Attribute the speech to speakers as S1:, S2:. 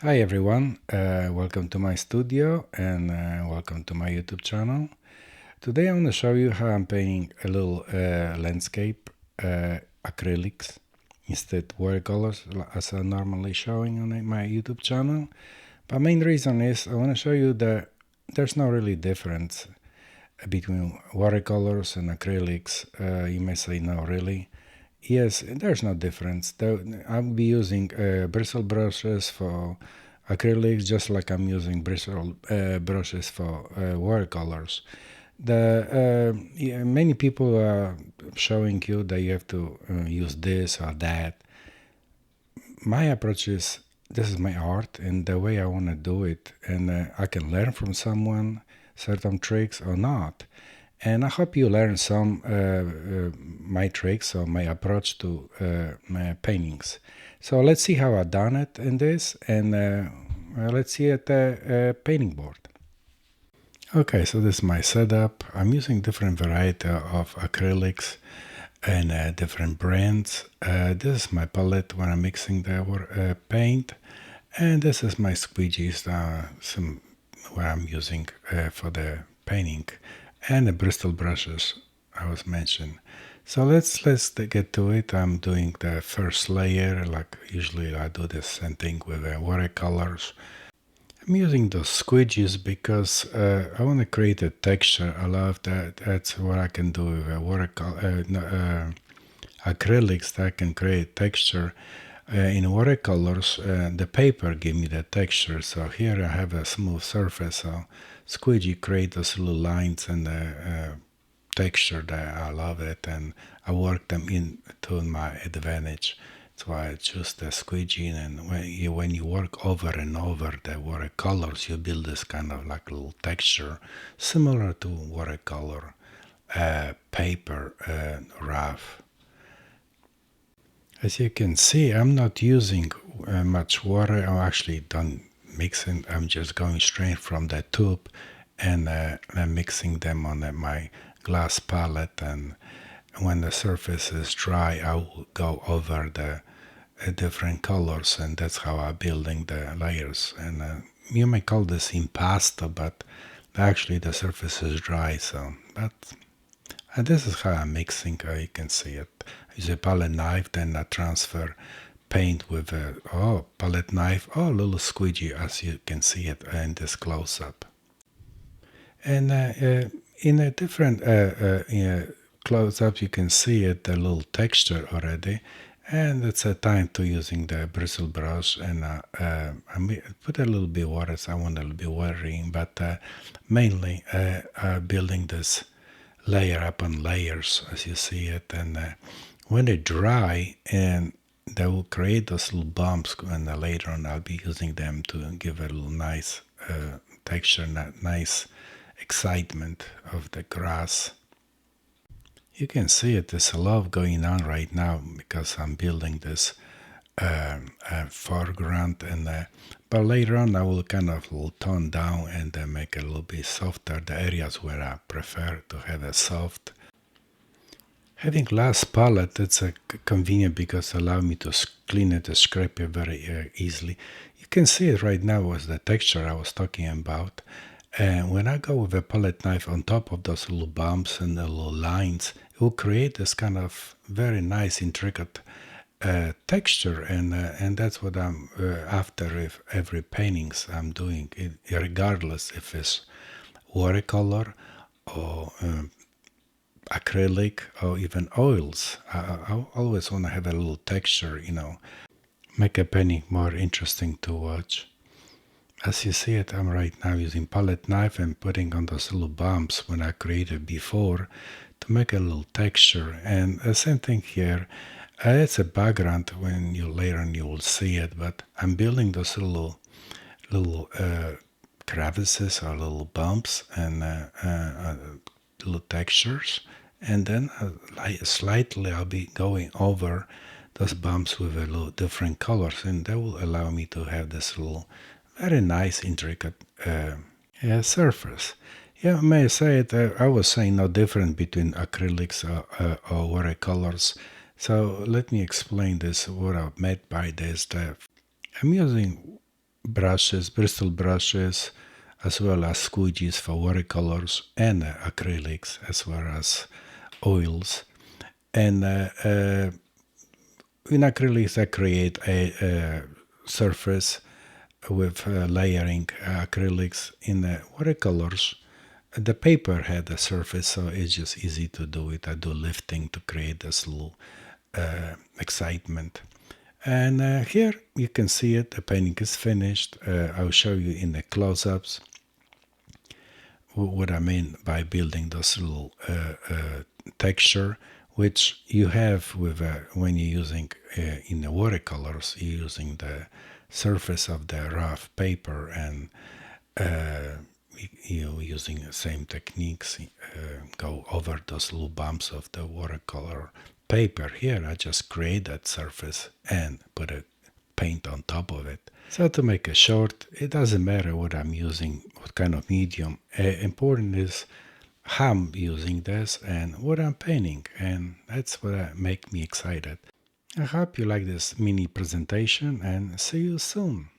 S1: Hi everyone, welcome to my studio and welcome to my YouTube channel. Today I'm going to show you how I'm painting a little landscape acrylics instead watercolors as I'm normally showing on my YouTube channel. But main reason is I want to show you that there's no really difference between watercolors and acrylics. You may say no really. Yes, there's no difference. I'll be using bristle brushes for acrylics just like I'm using bristle brushes for watercolors. Many people are showing you that you have to use this or that. My approach is this is my art and the way I want to do it, and I can learn from someone certain tricks or not. And I hope you learn some my tricks or my approach to my paintings. So let's see how I've done it in this, and let's see at the painting board. Okay, so this is my setup. I'm using different variety of acrylics and different brands. This is my palette when I'm mixing the paint, and this is my squeegees, some what I'm using for the painting, and the bristle brushes I was mentioned. So let's get to it. I'm doing the first layer, like usually I do the same thing with watercolors. I'm using those squidges because I want to create a texture. I love that. That's what I can do with acrylics. That I can create texture. In watercolors, the paper give me the texture. So here I have a smooth surface. So squidgy create those little lines and the texture that I love it, and I work them in to my advantage. That's why I choose the squeegee. And when you work over and over the watercolors, you build this kind of like little texture similar to watercolor paper rough. As you can see, I'm not using much water. I actually don't mix it. I'm just going straight from the tube and I'm mixing them on my glass palette. And when the surface is dry, I will go over the different colors, and that's how I'm building the layers. And you may call this impasto, but actually the surface is dry. So, and this is how I'm mixing. You can see it. I use a palette knife, then I transfer paint with a palette knife, little squeegee, as you can see it in this close up. And in a different close up, you can see it, the little texture already. And it's a time to using the bristle brush, and I put a little bit water, so I want a little bit watering, but mainly building this layer upon layers, as you see it. And when they dry, and they will create those little bumps, and later on I'll be using them to give a little nice texture, nice excitement of the grass. You can see it, there's a lot going on right now because I'm building this foreground, and but later on I will kind of tone down and make it a little bit softer, the areas where I prefer to have a soft. Having glass palette, it's convenient because it allows me to clean it and scrape it very easily. You can see it right now was the texture I was talking about. And when I go with a palette knife on top of those little bumps and the little lines, it will create this kind of very nice, intricate texture, and that's what I'm after with every paintings I'm doing, regardless if it's watercolor or acrylic or even oils. I always want to have a little texture, make a painting more interesting to watch. As you see it, I'm right now using palette knife and putting on those little bumps when I created before to make a little texture. And the same thing here. It's a background when you later on you will see it, but I'm building those little crevices or little bumps and little textures. And then slightly I'll be going over those bumps with a little different colors, and that will allow me to have this little very nice, intricate surface. Yeah, may I say it? I was saying no different between acrylics or watercolors. So let me explain this. What I meant by this. That I'm using brushes, bristle brushes, as well as squeegees for watercolors and acrylics, as well as oils. And in acrylics, I create a surface with layering acrylics. In watercolors, the paper had a surface, so it's just easy to do it. I do lifting to create this little excitement. And here you can see it, the painting is finished. I'll show you in the close-ups what I mean by building this little texture, which you have with when you're using in the watercolors, you're using the surface of the rough paper, and you using the same techniques, go over those little bumps of the watercolor paper. Here I just create that surface and put a paint on top of it. So to make it short, it doesn't matter what I'm using, what kind of medium. Important is how I'm using this and what I'm painting, and that's what make me excited. I hope you like this mini presentation and see you soon.